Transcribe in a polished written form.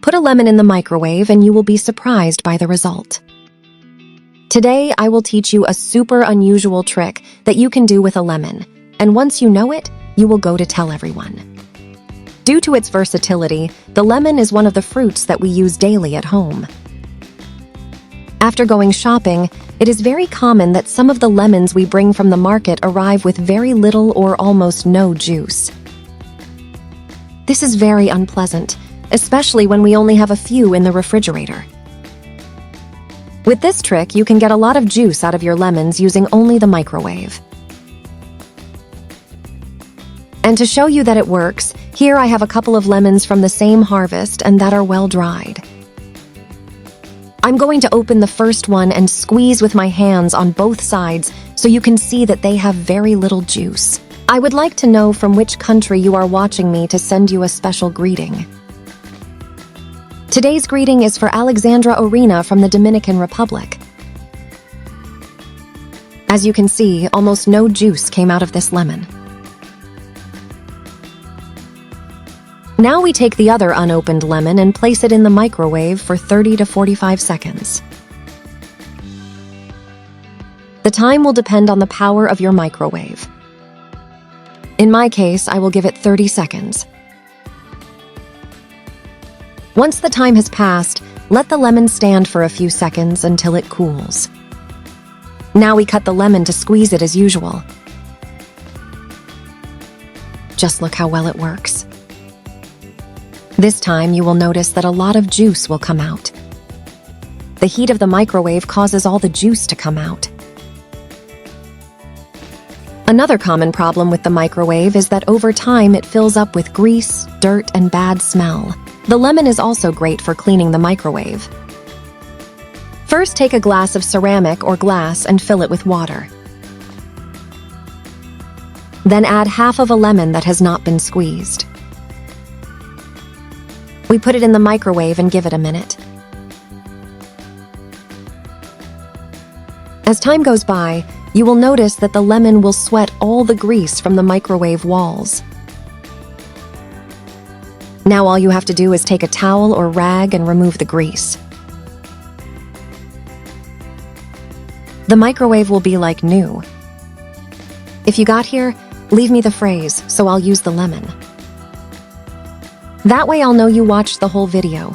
Put a lemon in the microwave and you will be surprised by the result. Today, I will teach you a super unusual trick that you can do with a lemon, and once you know it, you will go to tell everyone. Due to its versatility, the lemon is one of the fruits that we use daily at home. After going shopping, it is very common that some of the lemons we bring from the market arrive with very little or almost no juice. This is very unpleasant, especially when we only have a few in the refrigerator. With this trick, you can get a lot of juice out of your lemons using only the microwave. And to show you that it works, here I have a couple of lemons from the same harvest and that are well dried. I'm going to open the first one and squeeze with my hands on both sides so you can see that they have very little juice. I would like to know from which country you are watching me to send you a special greeting. Today's greeting is for Alexandra Orina from the Dominican Republic. As you can see, almost no juice came out of this lemon. Now we take the other unopened lemon and place it in the microwave for 30 to 45 seconds. The time will depend on the power of your microwave. In my case, I will give it 30 seconds. Once the time has passed, let the lemon stand for a few seconds until it cools. Now we cut the lemon to squeeze it as usual. Just look how well it works. This time you will notice that a lot of juice will come out. The heat of the microwave causes all the juice to come out. Another common problem with the microwave is that over time it fills up with grease, dirt, and bad smell. The lemon is also great for cleaning the microwave. First, take a glass of ceramic or glass and fill it with water. Then add half of a lemon that has not been squeezed. We put it in the microwave and give it a minute. As time goes by, you will notice that the lemon will sweat all the grease from the microwave walls. Now all you have to do is take a towel or rag and remove the grease. The microwave will be like new. If you got here, leave me the phrase, so I'll use the lemon. That way I'll know you watched the whole video.